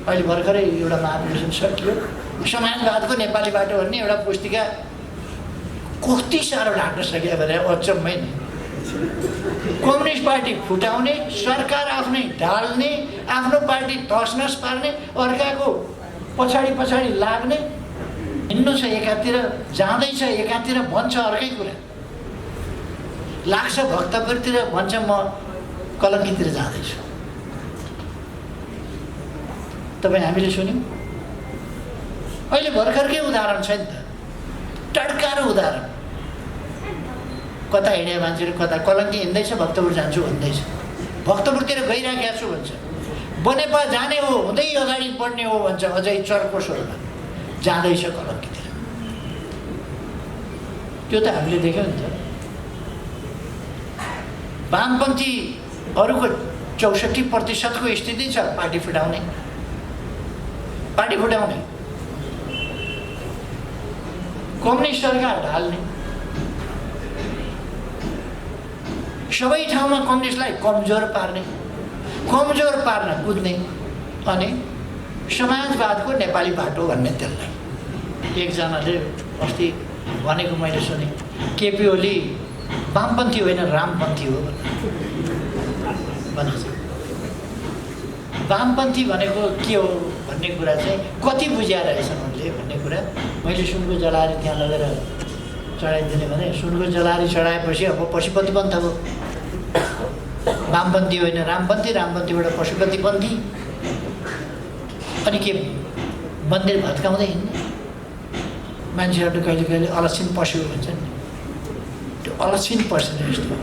अहिले भर्खरै एउटा महाधिवेशन सकियो, समाजवादको नेपाली बाटो भन्ने एउटा पुस्तिका कति साह्रो ढाक्न सक्यो भने अचम्मै नै। कम्युनिस्ट पार्टी फुटाउने, सरकार आफ्नै ढाल्ने, आफ्नो पार्टी तसनस पार्ने, अर्काको पछाडि पछाडि लाग्ने, हिँड्नु छ एकातिर, जाँदैछ एकातिर, भन्छ अर्कै कुरा, लाग्छ भक्तपुरतिर, भन्छ म कलङ्कीतिर जाँदैछु। तपाईँ हामीले सुन्यौँ। अहिले भर्खरकै उदाहरण छ नि त, टड्कारो उदाहरण। कता हिँडे मान्छेहरू कता कलङ्की हिँड्दैछ, भक्तपुर जान्छु भन्दैछ, भक्तपुरतिर गइराखेको छु भन्छ, बनेपा जाने हो, हुँदै अगाडि बढ्ने हो भन्छ, अझै चर्को स्वरमा जाँदैछ कलङ्कीतिर। त्यो त हामीले देख्यौँ नि त। वामपन्थीहरूको 64% स्थिति छ पार्टी फुटाउने, कम्युनिस्ट सरकार ढाल्ने, सबै ठाउँमा कम्युनिस्टलाई कमजोर पार्न कुद्ने, अनि समाजवादको नेपाली बाटो भन्ने त्यसलाई। एकजनाले अस्ति भनेको मैले सुने, केपी ओली वामपन्थी होइन रामपन्थी हो भनेको। वामपन्थी भनेको के हो भन्ने कुरा चाहिँ कति बुझ्या रहेछन् उनले भन्ने कुरा मैले सुनको जलारी त्यहाँ लगेर चढाइदिने भने, सुनको जलारी चढाएपछि अब पशुपतिपन्थ हो। वामपन्थी होइन रामपन्थी, रामपन्थीबाट पशुपतिपन्थी। अनि के मन्दिर भत्काउँदै हिँड्ने, मान्छेहरूले कहिले कहिले अलक्षिण पशु भन्छन् नि, त्यो अलक्षिण पशु जस्तो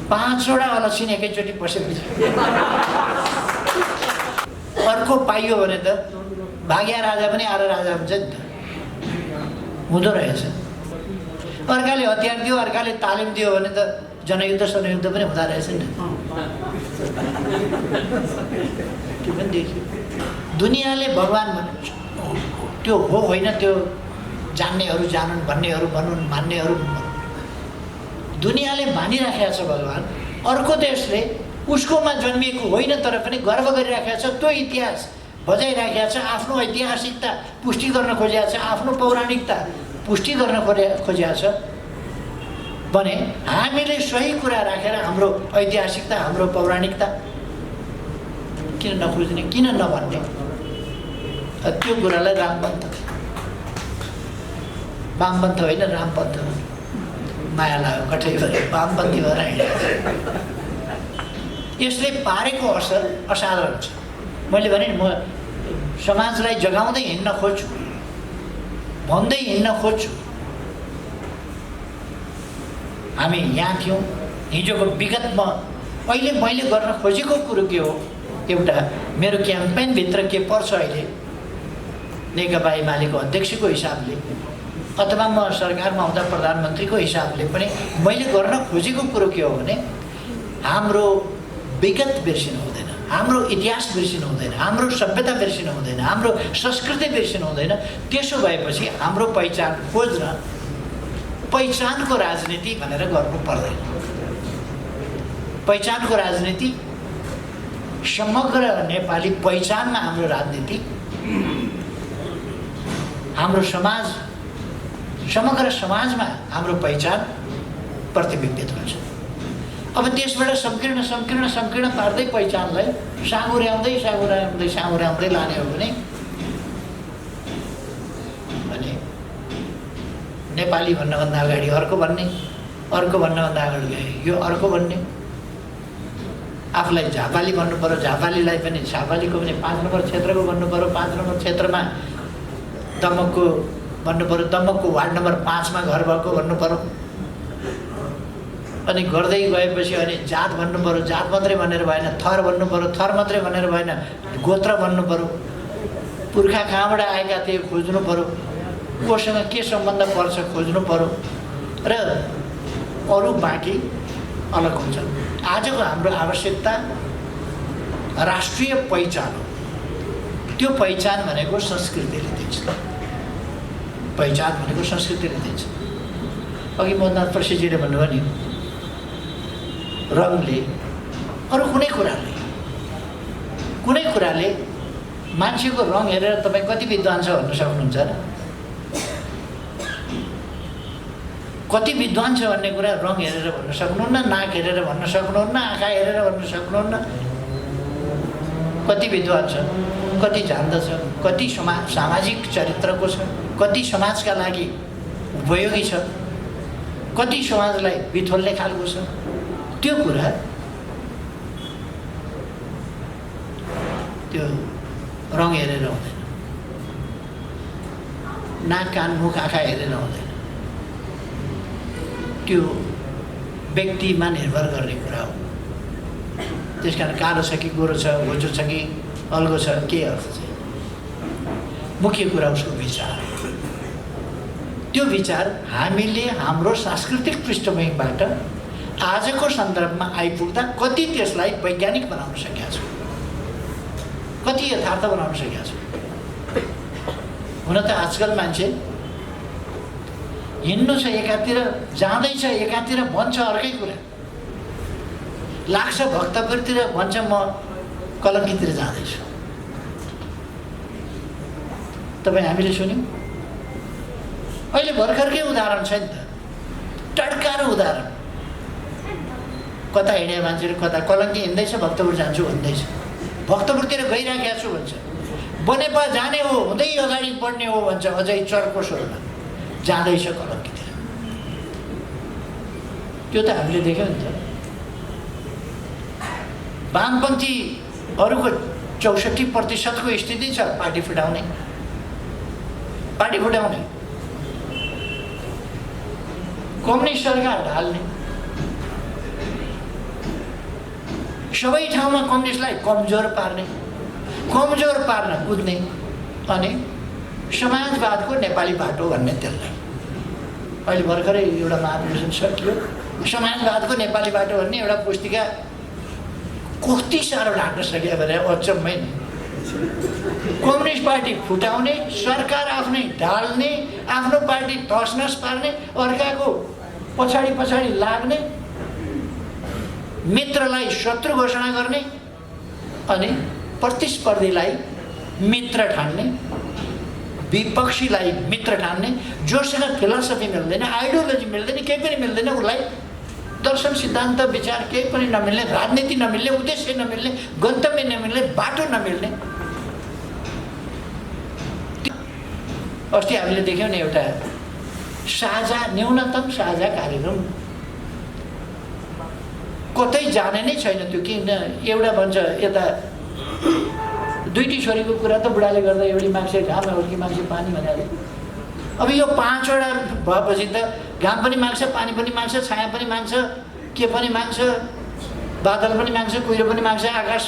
5वटा अलक्षिण एकैचोटि पसेपछि अर्को पाइयो भने त भाग्या राजा पनि आएर राजा हुन्छ नि त, हुँदो रहेछ। अर्काले हतियार दियो, अर्काले तालिम दियो भने त जनयुद्ध सनयुद्ध पनि हुँदो रहेछ नि। त्यो पनि देखियो। दुनियाँले भगवान् त्यो हो होइन, त्यो जान्नेहरू जानुन्, भन्नेहरू भनुन्, मान्नेहरू दुनियाँले मानिराखेको छ भगवान्। अर्को देशले उसकोमा जन्मिएको होइन तर पनि गर्व गरिराखेको छ, त्यो इतिहास बजाइराखेको छ, आफ्नो ऐतिहासिकता पुष्टि गर्न खोजेको छ, आफ्नो पौराणिकता पुष्टि गर्न खोजेको छ भने हामीले सही कुरा राखेर हाम्रो ऐतिहासिकता, हाम्रो पौराणिकता किन नखोज्ने, किन नभन्ने? त्यो कुरालाई वामपन्थ होइन रामपन्थ माया लाग्यो, कठै गरे वामपन्थी भएर हिँडेको। यसले पारेको असर असाधारण छ। मैले भने म समाजलाई जगाउँदै हिँड्न खोज्छु, भन्दै हिँड्न खोज्छु। हामी यहाँ थियौँ, हिजोको विगतमा अहिले मैले गर्न खोजेको कुरो के हो, एउटा मेरो क्याम्पेनभित्र के पर्छ अहिले नेकपा एमालेको अध्यक्षको हिसाबले, अथवा म सरकारमा आउँदा प्रधानमन्त्रीको हिसाबले पनि मैले गर्न खोजेको कुरो के हो भने हाम्रो विगत बिर्सिनु हुँदैन, हाम्रो इतिहास बिर्सिनु हुँदैन, हाम्रो सभ्यता बिर्सिनु हुँदैन, हाम्रो संस्कृति बिर्सिनु हुँदैन। त्यसो भएपछि हाम्रो पहिचान खोज्न पहिचानको राजनीति भनेर गर्नु पर्दैन। पहिचानको राजनीति समग्र नेपाली पहिचानमा हाम्रो राजनीति, हाम्रो समाज, समग्र समाजमा हाम्रो पहिचान प्रतिबिम्बित हुन्छ। अब त्यसबाट संकीर्ण पार्दै पहिचानलाई साँगुर्याउँदै लाने हो भने नेपाली भन्नुभन्दा अगाडि अर्को भन्ने, अर्को भन्नुभन्दा अगाडि यो अर्को भन्ने, आफूलाई झापाली भन्नु पर्यो, झापालीलाई पनि झापालीको पनि 5 नम्बर क्षेत्रको भन्नु पर्यो, 5 नम्बर क्षेत्रमा दमकको भन्नु पर्यो, दमकको वार्ड नम्बर 5 मा घर भएको भन्नु पर्यो। अनि गर्दै गएपछि अनि जात भन्नु पर्यो, जात मात्रै भनेर भएन, थर भन्नु पर्यो, थर मात्रै भनेर भएन, गोत्र भन्नु पर्यो, पुर्खा कहाँबाट आएका थिए खोज्नु पर्यो, कोसँग के सम्बन्ध पर्छ खोज्नु पर्यो, र अरू बाँकी अलग हुन्छ। आजको हाम्रो आवश्यकता राष्ट्रिय पहिचान हो। त्यो पहिचान भनेको संस्कृतिले दिन्छ, पहिचान भनेको संस्कृतिले दिन्छ। अघि मोहननाथ प्रसादजीले भन्नुभयो नि, रङले, अरू कुनै कुराले कुनै कुराले मान्छेको रङ हेरेर तपाईँ कति विद्वान छ भन्न सक्नुहुन्छ र? कति विद्वान छ भन्ने कुरा रङ हेरेर भन्न सक्नुहुन्न, नाक हेरेर भन्न सक्नुहुन्न, आँखा हेरेर भन्न सक्नुहुन्न। कति विद्वान छ, कति जान्दछ, कति सामाजिक चरित्रको छ, कति समाजका लागि उपयोगी छ, कति समाजलाई बिथोल्ने खालको छ, त्यो कुरा त्यो रङ हेरेर हुँदैन, नाक कान मुख आँखा हेरेर हुँदैन। त्यो व्यक्तिमा निर्भर गर्ने कुरा हो। त्यसकारण कालो छ कि गोरो छ, होचो छ कि अल्गो छ, के अर्थ छैन। मुख्य कुरा उसको विचार। त्यो विचार हामीले हाम्रो सांस्कृतिक पृष्ठभूमिबाट आजको सन्दर्भमा आइपुग्दा कति त्यसलाई वैज्ञानिक बनाउन सकेका छौँ, कति यथार्थ बनाउन सकेका छौँ। हुन त आजकल मान्छे हिँड्नु छ एकातिर, जाँदैछ एकातिर, भन्छ अर्कै कुरा, लाग्छ भक्तपुरतिर, भन्छ म कलङ्कीतिर जाँदैछु। तपाईँ हामीले सुन्यौँ। अहिले भर्खरकै उदाहरण छ नि त, टड्कारो उदाहरण। कता हिँडे मान्छेले, कता कलङ्की हिँड्दैछ, भक्तपुर जान्छु भन्दैछ, भक्तपुरतिर गइराखेको छु भन्छ, बनेपा जाने हो, हुँदै अगाडि बढ्ने हो भन्छ, अझै चर्को स्वरमा जाँदैछ कलङ्कीतिर। त्यो त हामीले देख्यौँ नि त। वामपन्थीहरूको 64% स्थिति छ पार्टी फुटाउने, पार्टी फुटाउने, कम्युनिस्ट सरकार ढाल्ने, सबै ठाउँमा कम्युनिस्टलाई कमजोर पार्ने, कमजोर पार्न कुद्ने, अनि समाजवादको नेपाली बाटो भन्ने त्यसलाई। अहिले भर्खरै एउटा महाधिवेशन सकियो, समाजवादको नेपाली बाटो भन्ने एउटा पुस्तिका कति साह्रो ढाक्न सक्यो भने अचम्मै नै। कम्युनिस्ट पार्टी फुटाउने, सरकार आफ्नै ढाल्ने, आफ्नो पार्टी तसनस पार्ने, अर्काको पछाडि पछाडि लाग्ने, मित्रलाई शत्रु घोषणा गर्ने, अनि प्रतिस्पर्धीलाई मित्र ठान्ने, विपक्षीलाई मित्र ठान्ने, जोसँग फिलोसफी मिल्दैन, आइडियोलोजी मिल्दैन, केही पनि मिल्दैन, उसलाई दर्शन सिद्धान्त विचार केही पनि नमिल्ने, राजनीति नमिल्ने, उद्देश्य नमिल्ने, गन्तव्य नमिल्ने, बाटो नमिल्ने। अस्ति हामीले देख्यौँ नि एउटा साझा, न्यूनतम साझा कार्यक्रम, कतै जाने नै छैन त्यो। किन एउटा भन्छ यता दुईटी छोरीको कुरा त बुढाले गर्दा एउटी मान्छे घाम, एउटी मान्छे पानी भनेर। अब यो 5वटा भएपछि त घाम पनि माग्छ, पानी पनि माग्छ, छाया पनि माग्छ, के पनि माग्छ, बादल पनि माग्छ, कुहिरो पनि माग्छ, आकाश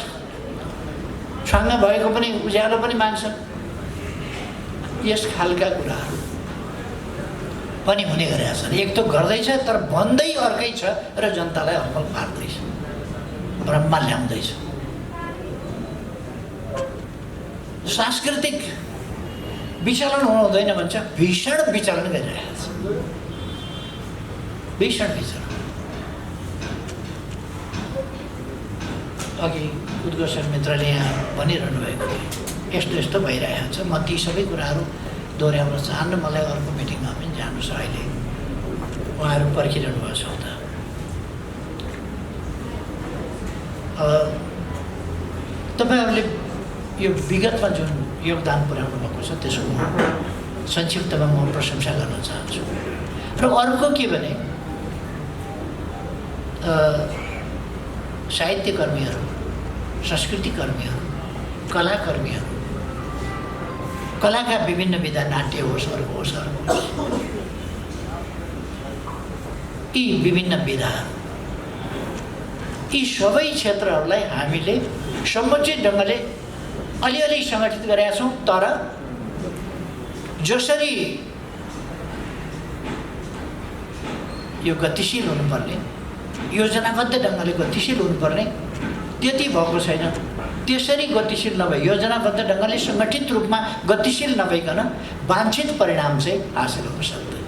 छाङ्ग भएको पनि उज्यालो पनि माग्छ। यस खालका कुराहरू पनि हुने गरेका छन्। एक त गर्दैछ तर भन्दै अर्कै छ र जनतालाई हलफल पार्दैछ, ब्रह्म ल्याउँदैछ। सांस्कृतिक विचलन हुनु हुँदैन भन्छ, भीषण विचलन गरिरहेको छ, भीषण विचलन। अघि उद्घोषण मित्रले यहाँ भनिरहनु भएको थियो, यस्तो यस्तो भइरहेको छ। म ती सबै कुराहरू दोहोऱ्याउन चाहन्न, मलाई अर्को मिटिङमा पनि जानु छ। अहिले उहाँहरू पर्खिरहनु भएको छ त। तपाईँहरूले यो विगतमा जुन योगदान पुर्याउनु भएको छ त्यसको संक्षिप्तमा म प्रशंसा गर्न चाहन्छु। र अर्को के भने साहित्यकर्मीहरू, संस्कृतिकर्मीहरू, कलाकर्मीहरू, कलाका विभिन्न विधा, नाट्य होस्, अर्को होस्, अर्को होस्, यी विभिन्न विधाहरू, यी सबै क्षेत्रहरूलाई हामीले समुचित ढङ्गले अलिअलि सङ्गठित गरेका छौँ। तर जसरी यो गतिशील हुनुपर्ने, योजनाबद्ध ढङ्गले गतिशील हुनुपर्ने त्यति भएको छैन। त्यसरी गतिशील नभई, योजनाबद्ध ढङ्गले सङ्गठित रूपमा गतिशील नभइकन वाञ्छित परिणाम चाहिँ हासिल हुन सक्दैन।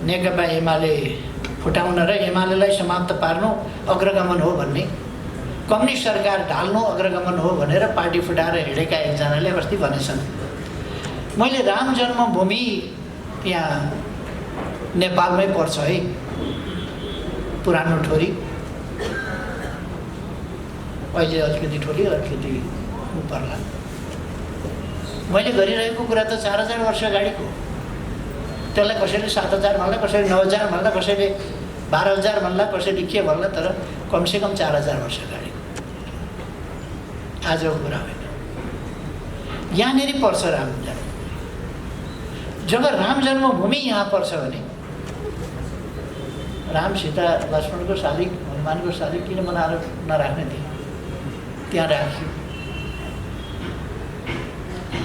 नेकपा एमाले फुटाउन र एमालेलाई समाप्त पार्नु अग्रगमन हो भन्ने, कम्युनिस्ट सरकार ढाल्नु अग्रगमन हो भनेर पार्टी फुटाएर हिँडेका एकजनाले अस्ति भनेछन्। मैले राम जन्मभूमि यहाँ नेपालमै पर्छ है, पुरानो ठोरी, अहिले अलिकति ठोरी अलिकति पर्ला। मैले गरिरहेको कुरा त 4000 वर्ष अगाडिको, त्यसलाई कसैले 7000 भन्ला, कसैले 9000 भन्ला, कसैले 12000 भन्ला, कसैले के भन्ला, तर कमसेकम 4000 वर्ष अगाडिको आजको कुरा होइन। यहाँनिर पर्छ राम जन्म। जब राम जन्मभूमि यहाँ पर्छ भने राम सीता लक्ष्मणको शालिग हनुमानको शालिग किन बनाएर नराख्ने थिए? त्यहाँ राख्यो।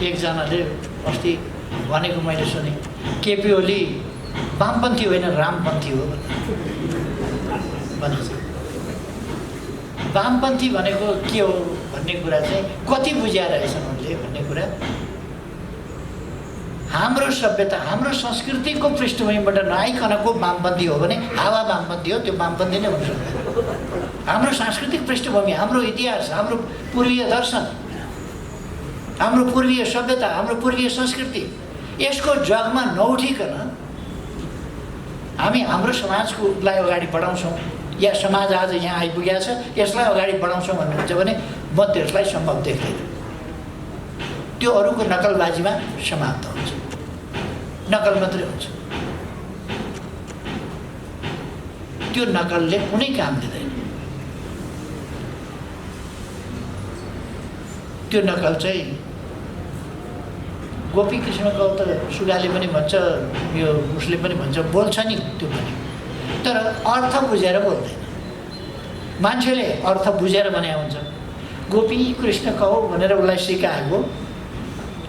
एकजनाले अस्ति भनेको मैले सुने, केपी ओली वामपन्थी होइन रामपन्थी हो भनेको छ। वामपन्थी भनेको के हो भन्ने कुरा चाहिँ कति बुझिया रहेछन् उनले भन्ने कुरा। हाम्रो सभ्यता हाम्रो संस्कृतिको पृष्ठभूमिबाट नआइकनको वामपन्थी हो भने हावा वामपन्थी हो, त्यो वामपन्थी नै हुन सक्दैन। हाम्रो सांस्कृतिक पृष्ठभूमि, हाम्रो इतिहास, हाम्रो पूर्वीय दर्शन, हाम्रो पूर्वीय सभ्यता, हाम्रो पूर्वीय संस्कृति, यसको जगमा नउठिकन हामी हाम्रो समाजकोलाई अगाडि बढाउँछौँ या समाज आज यहाँ आइपुगेको छ यसलाई अगाडि बढाउँछौँ भन्नुहुन्छ भने म त्यसलाई सम्भव देख्दैन। त्यो अरूको नकलबाजीमा समाप्त हुन्छ, नकल मात्रै हुन्छ। त्यो नकलले कुनै काम दिँदैन। त्यो नकल चाहिँ गोपी कृष्णको त सुगाले पनि भन्छ, यो उसले पनि भन्छ, बोल्छ नि त्यो पनि, तर अर्थ बुझेर बोल्दैन। मान्छेले अर्थ बुझेर भने हुन्छ। गोपी कृष्ण कहो भनेर उसलाई सिकाएको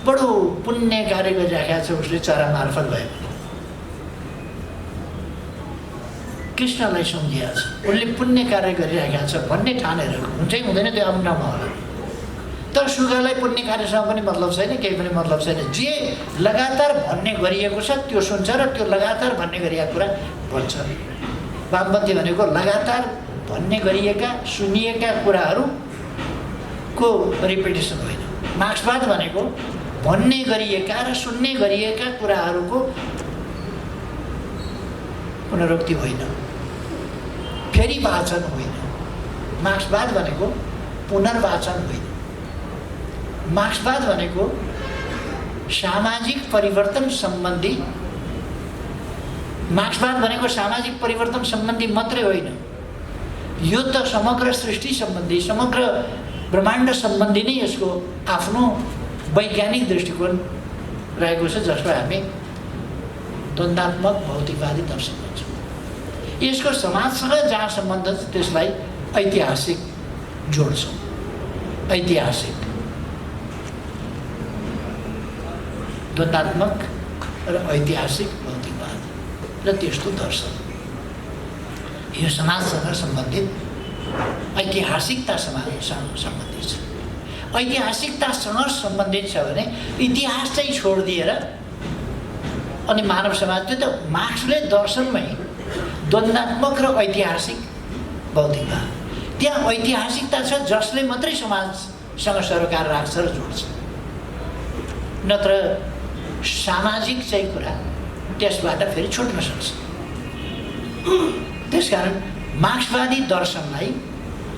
बडो पुण्य कार्य गरिराखेको छ उसले चरा मार्फत भयो भने। कृष्णलाई सम्झिएको छ, उसले पुण्य कार्य गरिराखेको छ भन्ने ठानेर हुन्छै हुँदैन, त्यो अब नमा होला। तर सुगालाई पुण्य कार्यसँग पनि मतलब छैन, केही पनि मतलब छैन। जे लगातार भन्ने गरिएको छ त्यो सुन्छ र त्यो लगातार भन्ने गरिएको कुरा भन्छ। वामपन्थी भनेको लगातार भन्ने गरिएका सुनिएका कुराहरूको रिपिटेसन होइन। मार्क्सवाद भनेको भन्ने गरिएका र सुन्ने गरिएका कुराहरूको पुनरुक्ति होइन, फेरि वाचन होइन। मार्क्सवाद भनेको पुनर्वाचन होइन। मार्क्सवाद भनेको सामाजिक परिवर्तन सम्बन्धी, मार्क्सवाद भनेको सामाजिक परिवर्तन सम्बन्धी मात्रै होइन, यो त समग्र सृष्टि सम्बन्धी, समग्र ब्रह्माण्ड सम्बन्धी नै यसको आफ्नो वैज्ञानिक दृष्टिकोण रहेको छ, जसलाई हामी द्वन्द्वात्मक भौतिकवादी दर्शन भन्छौँ। यसको समाजसँग जहाँ सम्बन्ध छ त्यसलाई ऐतिहासिक जोड्छौँ। ऐतिहासिक द्वन्द्वात्मक र ऐतिहासिक भौतिकवाद र त्यस्तो दर्शन यो समाजसँग सम्बन्धित ऐतिहासिकतासँग सम्बन्धित छ। ऐतिहासिकतासँग सम्बन्धित छ भने इतिहास चाहिँ छोडिदिएर अनि मानव समाज, त्यो त मार्क्सले दर्शनमै द्वन्द्वात्मक र ऐतिहासिक भौतिकवाद, त्यहाँ ऐतिहासिकता छ जसले मात्रै समाजसँग सरोकार राख्छ र जोड्छ, नत्र सामाजिक चाहिँ कुरा त्यसबाट फेरि छुट्न सक्छ। त्यसकारण मार्क्सवादी दर्शनलाई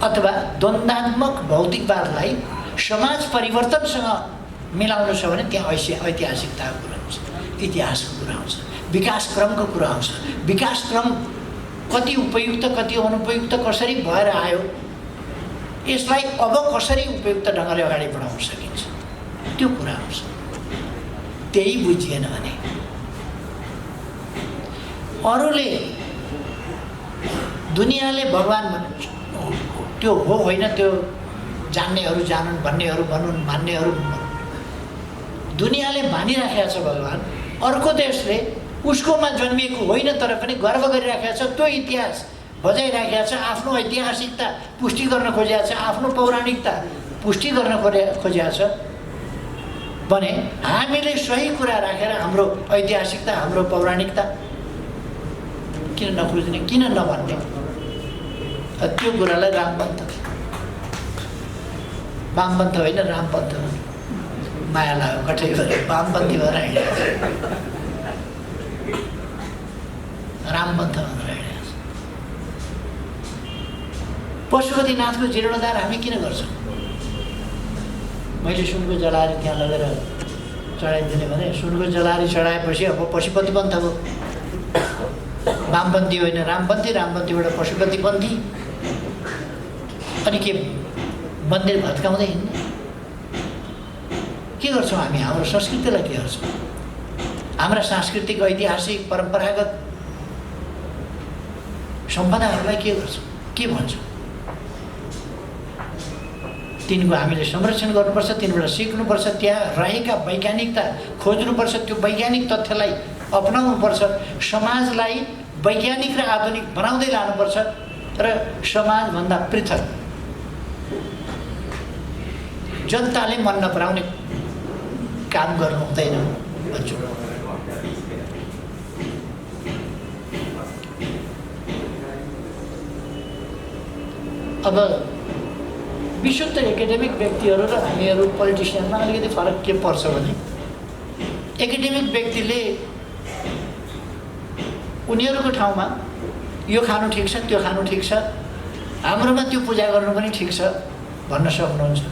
अथवा द्वन्द्वात्मक भौतिकवादलाई समाज परिवर्तनसँग मिलाउनु छ भने त्यहाँ ऐतिहासिकताको कुरा आउँछ, इतिहासको कुरा आउँछ, विकास क्रमको कुरा आउँछ। विकास क्रम कति उपयुक्त कति अनुपयुक्त कसरी भएर आयो, यसलाई अब कसरी उपयुक्त ढङ्गले अगाडि बढाउन सकिन्छ, त्यो कुरा आउँछ। त्यही बुझिएन भने अरूले दुनियाँले भगवान त्यो हो होइन, त्यो जान्नेहरू जानुन्, भन्नेहरू भनुन्, मान्नेहरू दुनियाँले मानिराखेको छ भगवान। अर्को देशले उसकोमा जन्मिएको होइन तर पनि गर्व गरिराखेको छ, त्यो इतिहास बजाइराखेको छ, आफ्नो ऐतिहासिकता पुष्टि गर्न खोजेको छ, आफ्नो पौराणिकता पुष्टि गर्न खोजेको छ भने हामीले सही कुरा राखेर हाम्रो ऐतिहासिकता, हाम्रो पौराणिकता किन नखोज्ने, किन नभन्ने? त्यो कुरालाई रामपन्थ, वामपन्थ होइन रामपन्थ माया लाग्यो कठै गरे वामपन्थी भएर हिँडेको छ, रामपन्थ भनेर हिँडेको छ। पशुपतिनाथको जीर्णोद्धार हामी किन गर्छौँ? मैले सुनको जलारी त्यहाँ लगेर चढाइदिने भने सुनको जलारी चढाएपछि अब पशुपतिपन्थ अब वामपन्थी होइन रामपन्थी, रामपन्थीबाट पशुपतिपन्थी। अनि के मन्दिर भत्काउँदै हिँड्ने? के गर्छौँ हामी? हाम्रो संस्कृतिलाई के गर्छौँ? हाम्रा सांस्कृतिक ऐतिहासिक परम्परागत सम्पदाहरूलाई के गर्छौँ, के भन्छौँ? तिनको हामीले संरक्षण गर्नुपर्छ, तिनबाट सिक्नुपर्छ, त्यहाँ रहेका वैज्ञानिकता खोज्नुपर्छ, त्यो वैज्ञानिक तथ्यलाई अपनाउनुपर्छ, समाजलाई वैज्ञानिक र आधुनिक बनाउँदै लानुपर्छ र समाजभन्दा पृथक जनताले मन नपराउने काम गर्नु हुँदैन भन्छु। अब विशुद्ध एकाडेमिक व्यक्तिहरू र हामीहरू पोलिटिसियनमा अलिकति फरक के पर्छ भने एकाडेमिक व्यक्तिले उनीहरूको ठाउँमा यो खानु ठिक छ, त्यो खानु ठिक छ, हाम्रोमा त्यो पूजा गर्नु पनि ठिक छ भन्न सक्नुहुन्छ।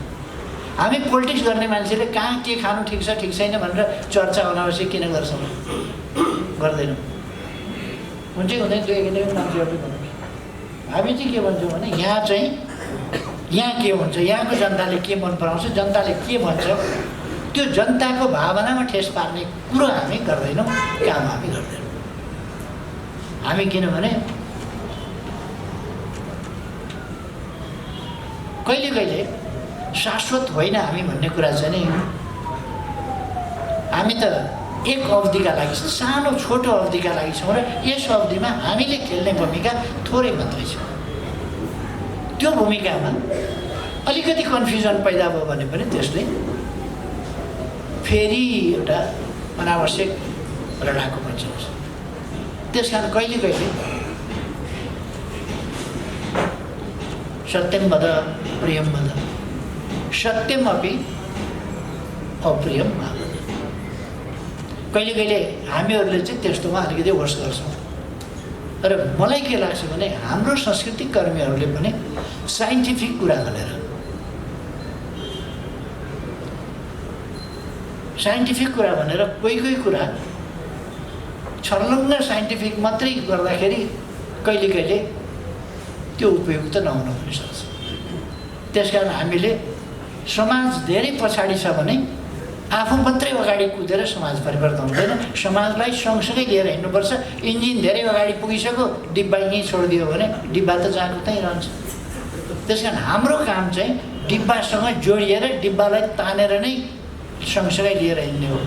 हामी पोलिटिक्स गर्ने मान्छेले कहाँ के खानु ठिक छ ठिक छैन भनेर चर्चा अनावश्यक किन गर्छौँ? गर्दैनौँ। हुन्छ कि हुँदैन? त्यो एकाडेमिक मान्छेहरूले भन्नुहुन्छ। हामी चाहिँ के भन्छौँ भने यहाँ के हुन्छ, यहाँको जनताले के मन पराउँछ, जनताले के भन्छ, त्यो जनताको भावनामा ठेस पार्ने कुरो हामी गर्दैनौँ, काम हामी गर्दैनौँ। हामी किनभने कहिले कहिले शाश्वत होइन हामी भन्ने कुरा चाहिँ नि हामी त एक अवधिका लागि सानो छोटो अवधिका लागि छौँ र यस अवधिमा हामीले खेल्ने भूमिका थोरै मात्रै छ। त्यो भूमिकामा अलिकति कन्फ्युजन पैदा भयो भने पनि त्यसले फेरि एउटा अनावश्यक लडाको बन्छ। त्यस कारण कहिले कहिले सत्यम वद प्रियम वद सत्यम अपि अप्रियम मा वद। कहिले कहिले हामीहरूले चाहिँ त्यस्तोमा अलिकति होस गर्छौँ। र मलाई के लाग्छ भने हाम्रो सांस्कृतिक कर्मीहरूले पनि साइन्टिफिक कुरा गरेर साइन्टिफिक कुरा भनेर कोही कुरा छर्लङ्ग साइन्टिफिक मात्रै गर्दाखेरि कहिले कहिले त्यो उपयुक्त नहुन पनि सक्छ। त्यसकारण हामीले समाज धेरै पछाडि छ भने आफू मात्रै अगाडि कुदेर समाज परिवर्तन हुँदैन, समाजलाई सँगसँगै लिएर हिँड्नुपर्छ। इन्जिन धेरै अगाडि पुगिसक्यो, डिब्बा यहीँ छोडिदियो भने डिब्बा त जहाँको त्यहीँ रहन्छ। त्यसकारण हाम्रो काम चाहिँ डिब्बासँग जोडिएर डिब्बालाई तानेर नै सँगसँगै लिएर हिँड्ने हो।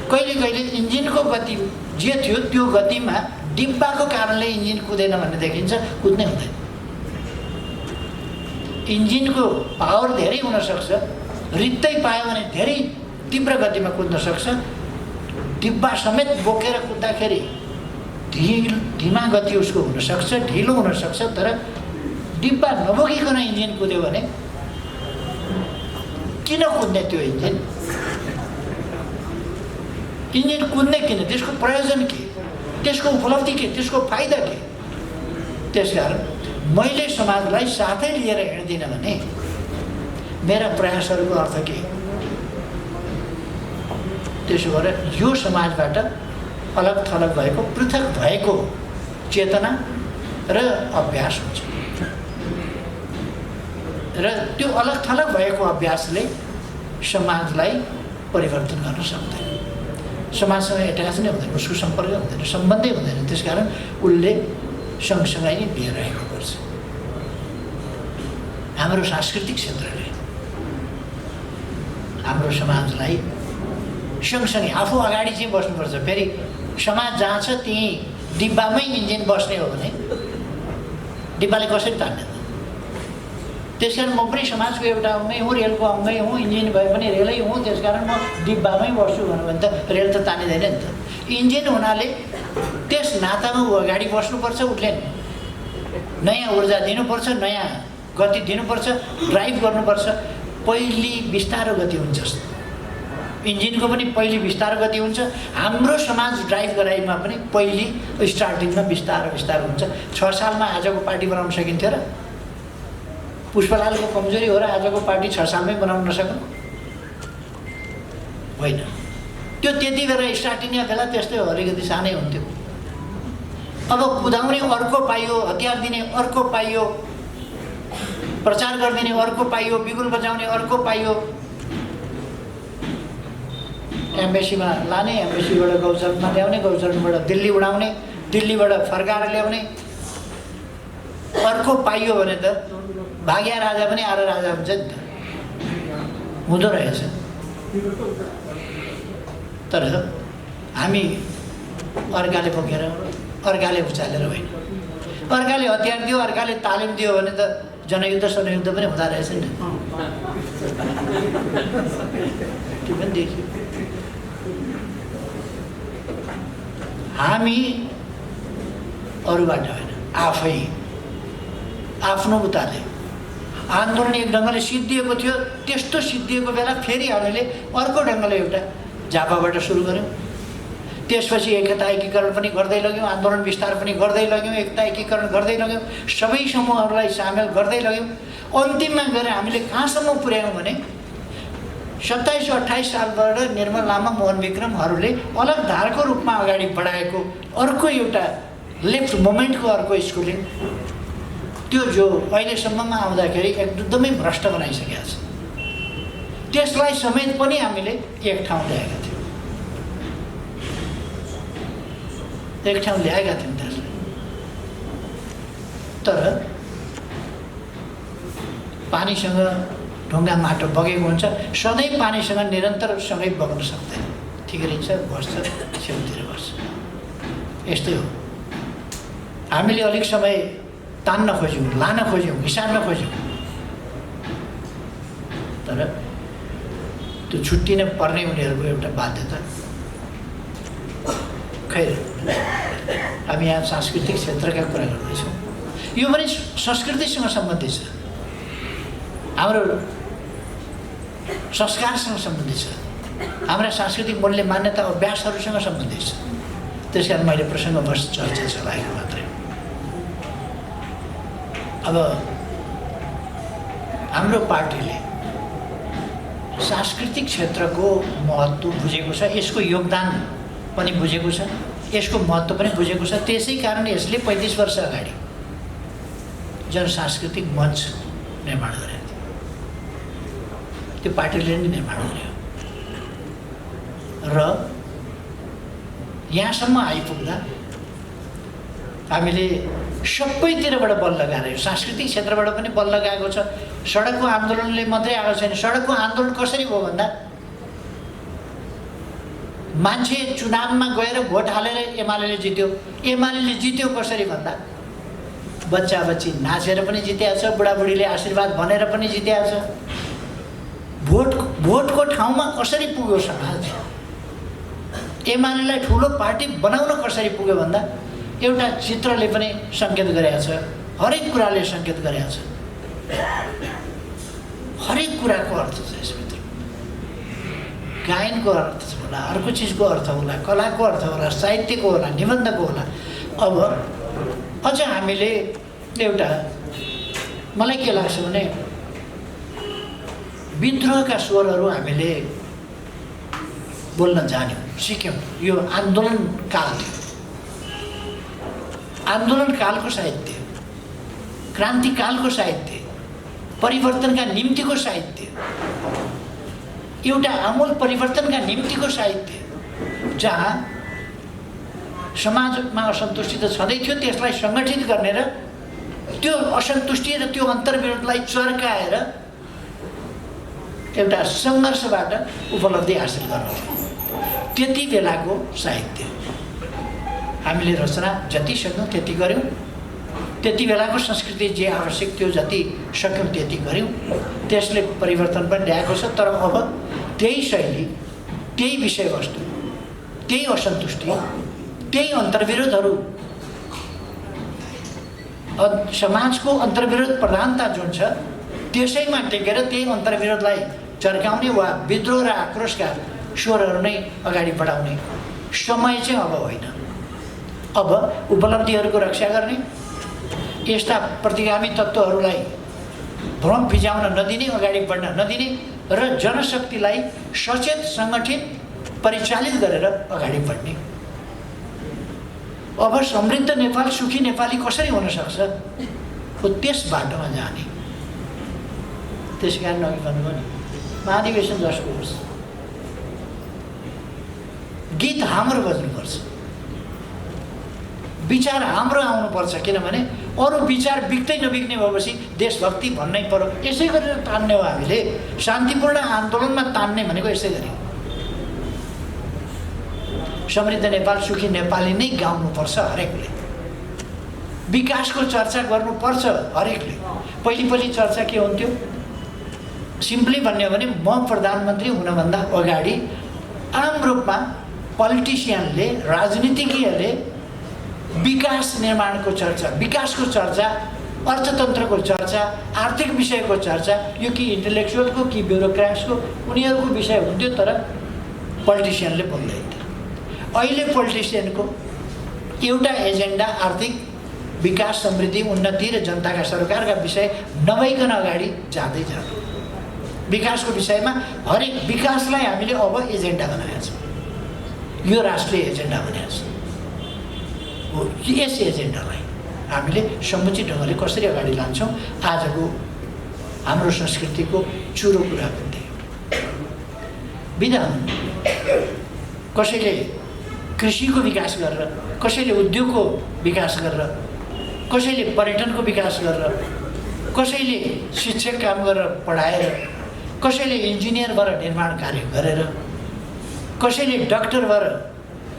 कहिले कहिले इन्जिनको गति जे थियो त्यो गतिमा डिब्बाको कारणले इन्जिन कुदेन भन्ने देखिन्छ, कुद्नै हुँदैन। इन्जिनको पावर धेरै हुनसक्छ, रित्तै पायो भने धेरै तीव्र गतिमा कुद्न सक्छ। डिब्बा समेत बोकेर कुद्दाखेरि धीमा गति उसको हुनसक्छ, ढिलो हुनसक्छ। तर डिब्बा नबोकिकन इन्जिन कुद्यो भने किन कुद्ने? त्यो इन्जिन कुद्ने किन? त्यसको प्रयोजन के? त्यसको उपलब्धि के? त्यसको फाइदा के? त्यसकारण मैले समाजलाई साथै लिएर हिँड्दिनँ भने मेरा प्रयासहरूको अर्थ के? त्यसो गरेर यो समाजबाट अलग थलग भएको पृथक भएको चेतना र अभ्यास हुन्छ र त्यो अलग थलग भएको अभ्यासले समाजलाई परिवर्तन गर्न सक्दैन। समाजसँग एट्याच नै हुँदैन, उसको सम्पर्क हुँदैन, सम्बन्धै हुँदैन। त्यसकारण उसले सँगसँगै नै लिएर आएको पर्छ। हाम्रो सांस्कृतिक क्षेत्रले हाम्रो समाजलाई सँगसँगै आफू अगाडि चाहिँ बस्नुपर्छ। फेरि समाज जहाँ छ त्यहीँ डिब्बामै इन्जिन बस्ने हो भने डिब्बाले कसरी तान्ने त? त्यसकारण म पनि समाजको एउटा अङ्गै हुँ, रेलको अङ्गै हुँ, इन्जिन भए पनि रेलै हुँ। त्यसकारण म डिब्बामै बस्छु भन्यो भने त रेल त तानिँदैन नि त। इन्जिन हुनाले त्यस नातामा ऊ अगाडि बस्नुपर्छ, उसले नयाँ ऊर्जा दिनुपर्छ, नयाँ गति दिनुपर्छ, ड्राइभ गर्नुपर्छ। पहिले बिस्तारो गति हुन्छ, इन्जिनको पनि पहिले बिस्तारो गति हुन्छ। हाम्रो समाज ड्राइभ गराइमा पनि पहिले स्टार्टिङमा बिस्तारो बिस्तारो हुन्छ। 6 सालमा आजको पार्टी बनाउन सकिन्थ्यो र? पुष्पलालको कमजोरी हो र आजको पार्टी 6 सालमै बनाउन नसक्नु? होइन, त्यो त्यति बेला स्टार्टिङमा बेला त्यस्तै हो, अलिकति सानै हुन्थ्यो। अब कुदाउने अर्को पाइयो, हतियार दिने अर्को पाइयो, प्रचार गरिदिने अर्को पाइयो, बिगुल बजाउने अर्को पाइयो। एम्बेसीमा लाने, एम्बेसीबाट गौचरणमा ल्याउने, गौचरणबाट दिल्ली उडाउने, दिल्लीबाट फर्काएर ल्याउने अर्को पाइयो भने त भाग्या राजा पनि आएर राजा हुन्छ नि त, हुँदो रहेछ। तर हामी अर्काले बोकेर, अर्काले उचालेर होइन। अर्काले हतियार दियो, अर्काले तालिम दियो भने त जनयुद्ध सनयुद्ध पनि हुँदो रहेछ नि। त्यो पनि देखियो। हामी अरूबाट होइन, आफै आफ्नो उताले आन्दोलन एक ढङ्गले सिद्धिएको थियो। त्यस्तो सिद्धिएको बेला फेरि हामीले अर्को ढङ्गले एउटा झापाबाट सुरु गऱ्यौँ। त्यसपछि एकता एकीकरण पनि गर्दै लग्यौँ, आन्दोलन विस्तार पनि गर्दै लग्यौँ, एकता एकीकरण गर्दै लग्यौँ, सबै समूहहरूलाई सामेल गर्दै लग्यौँ। अन्तिममा गएर हामीले कहाँसम्म पुर्यायौँ भने 27-28 सालबाट निर्मल लामा, मोहन विक्रमहरूले अलग धारको रूपमा अगाडि बढाएको अर्को एउटा लेफ्ट मोमेन्टको अर्को स्कुलिङ, त्यो जो अहिलेसम्ममा आउँदाखेरि एकदमै भ्रष्ट बनाइसकेको छ, त्यसलाई समेत पनि हामीले एक ठाउँ ल्याएका थियौँ। एक ठाउँ ल्याएका थियौँ त्यसलाई। तर पानीसँग ढुङ्गा माटो बगेको हुन्छ, सधैँ पानीसँग निरन्तर सँगै बग्न सक्दैन। ठिक्रिन्छ, बस्छ, छेउतिर बस्छ, यस्तै हो। हामीले अलिक समय तान्न खोज्यौँ, लान खोज्यौँ, घिसार्न खोज्यौँ, तर त्यो छुट्टिन पर्ने उनीहरूको एउटा बाध्यता। खैर, हामी यहाँ सांस्कृतिक क्षेत्रका कुरा गर्दैछौँ। यो पनि संस्कृतिसँग सम्बन्धित छ, हाम्रो संस्कारसँग सम्बन्धित छ, हाम्रा सांस्कृतिक मूल्य मान्यता अभ्यासहरूसँग सम्बन्धित छ। त्यस कारण मैले प्रसङ्गवश चर्चा चलाएको मात्रै। अब हाम्रो पार्टीले सांस्कृतिक क्षेत्रको महत्त्व बुझेको छ, यसको योगदान पनि बुझेको छ, यसको महत्त्व पनि बुझेको छ। त्यसै कारण यसले 35 वर्ष अगाडि जनसांस्कृतिक मञ्च निर्माण गरेको थियो। त्यो पार्टीले नै निर्माण गर्यो र यहाँसम्म आइपुग्दा हामीले सबैतिरबाट बल लगाएर, सांस्कृतिक क्षेत्रबाट पनि बल लगाएको छ। सडकको आन्दोलनले मात्रै आएको छैन। सडकको आन्दोलन कसरी भयो भन्दा, मान्छे चुनावमा गएर भोट हालेर एमाले जित्यो। एमाले जित्यो कसरी भन्दा, बच्चा बच्ची नाचेर पनि जितेको छ, बुढाबुढीले आशीर्वाद भनेर पनि जितेको छ। भोटको ठाउँमा कसरी पुग्यो समाज, एमालेलाई ठुलो पार्टी बनाउन कसरी पुग्यो भन्दा, एउटा चित्रले पनि सङ्केत गरेको छ, हरेक कुराले सङ्केत गरेको छ। हरेक कुराको अर्थ छ यसभित्र। गायनको अर्थ होला, अर्को चिजको अर्थ होला, कलाको अर्थ होला, साहित्यको होला, निबन्धको होला। अब अझ हामीले एउटा, मलाई के लाग्छ भने, विद्रोहका स्वरहरू हामीले बोल्न जान्यौँ, सिक्यौँ। यो आन्दोलन काल थियो, आन्दोलन कालको साहित्य, क्रान्तिकालको साहित्य, परिवर्तनका निम्तिको साहित्य, एउटा आमूल परिवर्तनका निम्तिको साहित्य, जहाँ समाजमा असन्तुष्टि त छँदै थियो, त्यसलाई सङ्गठित गर्ने र त्यो असन्तुष्टि र त्यो अन्तर्विरोधलाई चर्काएर एउटा सङ्घर्षबाट उपलब्धि हासिल गर्नु थियो। त्यति बेलाको साहित्य हामीले रचना जति सक्यौँ त्यति गऱ्यौँ। त्यति बेलाको संस्कृति जे आवश्यक थियो जति सक्यौँ त्यति गऱ्यौँ। त्यसले परिवर्तन पनि ल्याएको छ। तर अब त्यही शैली, त्यही विषयवस्तु, त्यही असन्तुष्टि, त्यही अन्तर्विरोधहरू समाजको अन्तर्विरोध प्रधानता जुन छ त्यसैमा टेकेर त्यही अन्तर्विरोधलाई चर्काउने वा विद्रोह र आक्रोशका स्वरहरू नै अगाडि बढाउने समय चाहिँ अब होइन। अब उपलब्धिहरूको रक्षा गर्ने, यस्ता प्रतिगामी तत्त्वहरूलाई भ्रम फिजाउन नदिने, अगाडि बढ्न नदिने र जनशक्तिलाई सचेत, सङ्गठित, परिचालित गरेर अगाडि बढ्ने। अब समृद्ध नेपाल, सुखी नेपाली कसरी हुन सक्छ हो त्यस बाटोमा जाने। त्यसै कारण अघि भन्नुभयो नि, महाधिवेशन जसको होस्, गीत हाम्रो बज्नुपर्छ, विचार हाम्रो आउनुपर्छ। किनभने अरू विचार बिक्दै नबिक्ने भएपछि देशभक्ति भन्नै पर्यो। यसै गरेर तान्ने हो हामीले। शान्तिपूर्ण आन्दोलनमा तान्ने भनेको यसै गरी समृद्ध नेपाल, सुखी नेपाली नै गाउनुपर्छ हरेकले। विकासको चर्चा गर्नुपर्छ हरेकले। पहिले चर्चा के हुन्थ्यो? सिम्पली भन्ने हो भने म प्रधानमन्त्री हुनभन्दा अगाडि आम रूपमा पोलिटिसियनले, राजनीतिज्ञले विकास निर्माणको चर्चा, विकासको चर्चा, अर्थतन्त्रको चर्चा, आर्थिक विषयको चर्चा, यो कि इन्टेलेक्चुअलको कि ब्युरोक्राट्सको उनीहरूको विषय हुन्थ्यो, तर पोलिटिसियनले बोल्दैन थियो। अहिले पोलिटिसियनको एउटा एजेन्डा आर्थिक विकास, समृद्धि, उन्नति र जनताका सरकारका विषय नभइकन अगाडि जाँदै जान्छ। विकासको विषयमा हरेक विकासलाई हामीले अब एजेन्डा बनाएका छौँ। यो राष्ट्रिय एजेन्डा बनाएको छ। यस एजेन्डालाई हामीले समुचित ढङ्गले कसरी अगाडि लान्छौँ? आजको हाम्रो संस्कृतिको चुरो कुरा पनि विधान। कसैले कृषिको विकास गरेर, कसैले उद्योगको विकास गरेर, कसैले पर्यटनको विकास गरेर, कसैले शिक्षक काम गरेर पढाएर, कसैले इन्जिनियर भएर निर्माण कार्य गरेर, कसैले डक्टर भएर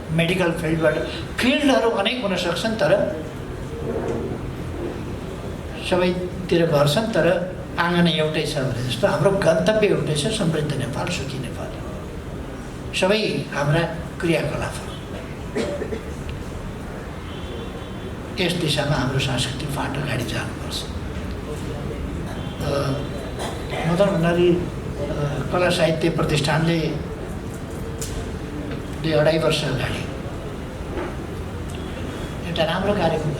मेडिकल फिल्डबाट। फिल्डहरू अनेक हुन सक्छन्, तर सबैतिर गर्छन्, तर आँगन एउटै छ भने जस्तो हाम्रो गन्तव्य एउटै छ, समृद्ध नेपाल, सुखी नेपाल। सबै हाम्रा क्रियाकलापहरू यस दिशामा हाम्रो सांस्कृतिक फाँट अगाडि जानुपर्छ। मदन भण्डारी कला साहित्य प्रतिष्ठानले 2-2.5 वर्ष अगाडि एउटा राम्रो कार्यक्रम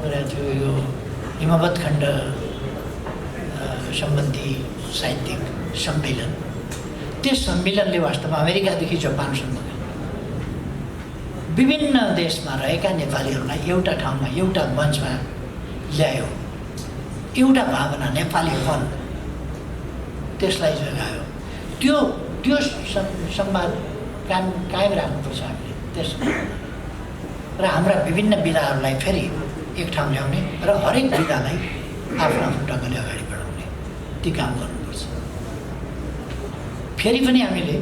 गरेको थियो। यो हिमवत खण्ड सम्बन्धी साहित्यिक सम्मेलन। त्यस सम्मेलनले वास्तवमा अमेरिकादेखि जापानसम्म विभिन्न देशमा रहेका नेपालीहरूलाई एउटा ठाउँमा, एउटा मञ्चमा ल्यायो। एउटा भावना, नेपालीपन, त्यसलाई जगायो। त्यो संवाद कायम राख्नुपर्छ हामीले त्यसमा। र हाम्रा विभिन्न विधाहरूलाई फेरि एक ठाउँ ल्याउने र हरेक विधालाई आफ्नो आफ्नो ढङ्गले अगाडि बढाउने, ती काम गर्नुपर्छ। फेरि पनि हामीले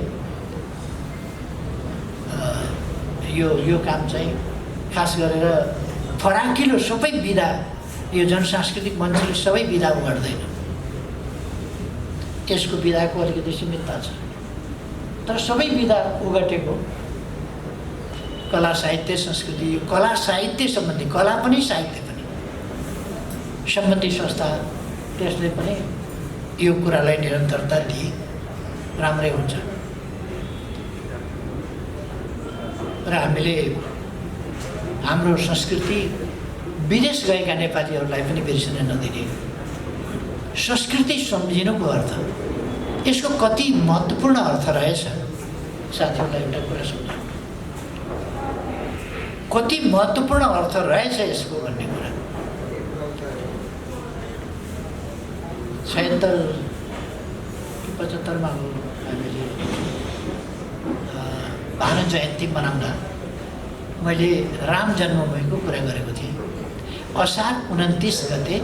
यो काम चाहिँ खास गरेर फराकिलो सबै विधा, यो जनसांस्कृतिक मञ्चले सबै विधा उगाड्दैन। यसको विधाको अलिकति सीमितता छ, तर सबै विधा उगटेको कला साहित्य संस्कृति, कला साहित्य सम्बन्धी, कला पनि साहित्य पनि सम्बन्धी संस्था, त्यसले पनि यो कुरालाई निरन्तरता दिए राम्रै हुन्छ। र हामीले हाम्रो संस्कृति विदेश गएका नेपालीहरूलाई पनि बिर्सिन नदिने। संस्कृति सम्झिनुको अर्थ, यसको कति महत्त्वपूर्ण अर्थ रहेछ साथीहरूलाई एउटा कुरा सम्झाउँ। कति महत्त्वपूर्ण अर्थ रहेछ यसको भन्ने कुरा 76-75मा हो हामीले भानु जयन्ती मनाउँदा मैले राम जन्मभूमिको कुरा गरेको थिएँ। असार 29 गते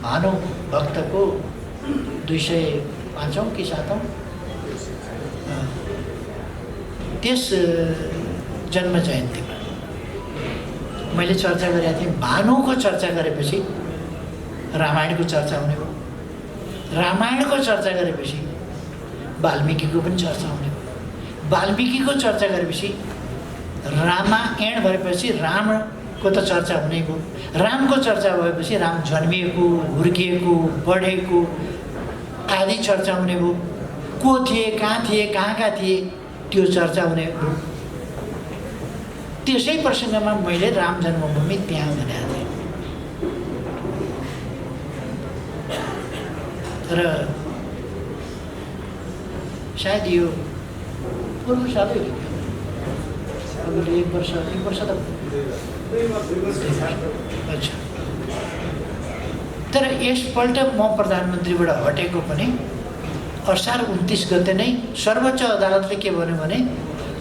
भानु भक्तको 205औं कि 7औं त्यस जन्म जयन्तीमा मैले चर्चा गरेको थिएँ। भानुको चर्चा गरेपछि रामायणको चर्चा हुने हो, रामायणको चर्चा गरेपछि वाल्मिकीको पनि चर्चा हुने भयो। वाल्मिकीको चर्चा गरेपछि रामायण भएपछि रामको त चर्चा हुने भयो। रामको चर्चा भएपछि राम जन्मिएको, हुर्किएको, बढेको आदि चर्चा हुने भयो। को थिए, कहाँ थिए, कहाँका थिए, त्यो चर्चा हुने भयो। त्यसै प्रसङ्गमा मैले राम जन्मभूमि त्यहाँ भनेको थिएँ। तर सायद यो पूर्व सालै हो, अघिल्लो एक वर्ष त अच्छा। तर यसपल्ट म प्रधानमन्त्रीबाट हटेको पनि असार 29 गते नै सर्वोच्च अदालतले के भन्यो भने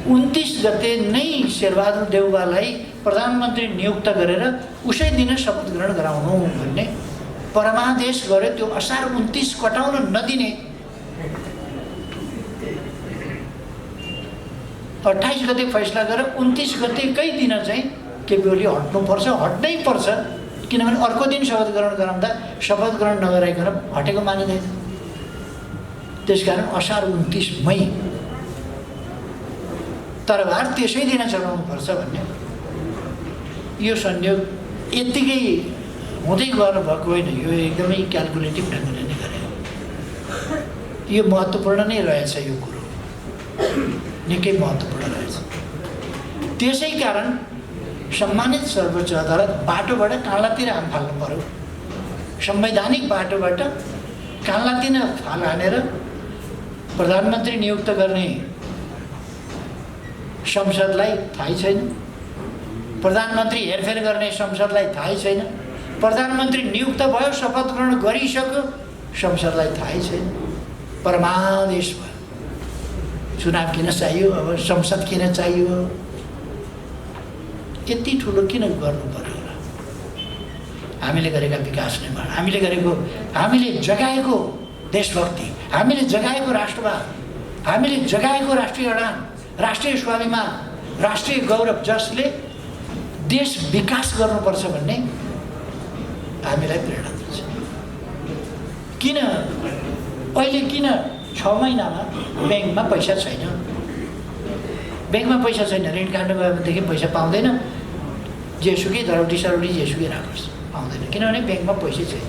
29 गते नै शेरबहादुर देउवालाई प्रधानमन्त्री नियुक्त गरेर उसै दिन शपथ ग्रहण गराउनु भन्ने परमादेश गर्यो। त्यो असार 29 कटाउन नदिने 28 गते फैसला गरेर 29 गतेकै दिन चाहिँ केपी ओली हट्नुपर्छ, हट्नै पर्छ, किनभने अर्को दिन शपथ ग्रहण गराउँदा शपथ ग्रहण नगराइकन हटेको मानिँदैन। त्यसकारण असार 29 मई तरबार त्यसै दिन चलाउनुपर्छ भन्ने यो संयोग यत्तिकै हुँदै गएर भएको होइन। यो एकदमै क्यालकुलेटिभ ढङ्गले नै गरेको। यो महत्त्वपूर्ण नै रहेछ, यो कुरो निकै महत्त्वपूर्ण रहेछ। त्यसै कारण सम्मानित सर्वोच्च अदालत बाटोबाट कान्लातिर हाम फाल्नु पर्यो। संवैधानिक बाटोबाट कान्लातिर फाल हानेर प्रधानमन्त्री नियुक्त गर्ने संसदलाई थाहै छैन, प्रधानमन्त्री हेरफेर गर्ने संसदलाई थाहै छैन, प्रधानमन्त्री नियुक्त भयो, शपथ ग्रहण गरिसक्यो, संसदलाई थाहै छैन। परमादेश भयो। चुनाव किन चाहियो, अब संसद किन चाहियो, यति ठुलो किन गर्नु पर्यो होला? हामीले गरेका विकास निर्माण, हामीले जगाएको देशभक्ति, हामीले जगाएको राष्ट्रवाद, हामीले जगाएको राष्ट्रिय अडान, राष्ट्रिय स्वाभिमान, राष्ट्रिय गौरव, जसले देश विकास गर्नुपर्छ भन्ने हामीलाई प्रेरणा दिन्छ। किन अहिले 6 महिनामा ब्याङ्कमा पैसा छैन, ऋण काट्नु गयो भनेदेखि पैसा पाउँदैन, जेसुकै धरौटी सरौटी जेसुकै राखोस् पाउँदैन, किनभने ब्याङ्कमा पैसै छैन।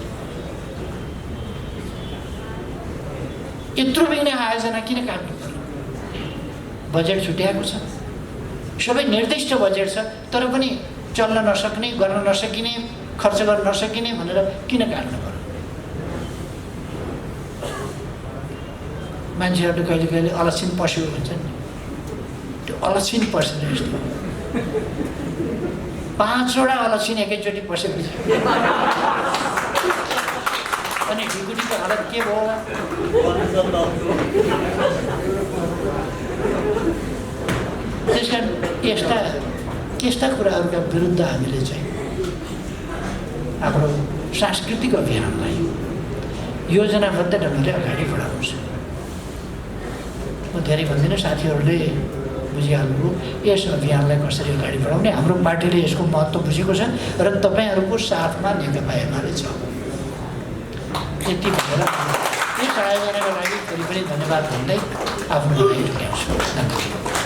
यत्रो बिग्ने आयोजना किन काट्नु पर्यो? बजेट छुट्याएको छ, सबै निर्दिष्ट बजेट छ, तर पनि चल्न नसक्ने, गर्न नसकिने, खर्च गर्न नसकिने भनेर किन काट्नु पर्यो? मान्छेहरूले कहिले कहिले अलक्षिन पशु भन्छन् नि, त्यो अलक्षिन पसेर यस्तो 5वटा अलक्षिन एकैचोटि पसेपछि अनि ढिकुटीको हालत के भयो होला? त्यसकारण यस्ता कुराहरूका विरुद्ध हामीले चाहिँ हाम्रो सांस्कृतिक अभियानलाई योजनाबद्ध ढङ्गले अगाडि बढाउनु छ। म धेरै भन्दिनँ, साथीहरूले बुझिहाल्नुभयो यस अभियानलाई कसरी अगाडि बढाउने। हाम्रो पार्टीले यसको महत्त्व बुझेको छ र तपाईँहरूको साथमा नेकपा एमाले छ। यति भनेर यस आयोजनाको लागि फेरि पनि धन्यवाद भन्दै आफ्नो भनाइ टुङ्ग्याउँछु। धन्यवाद।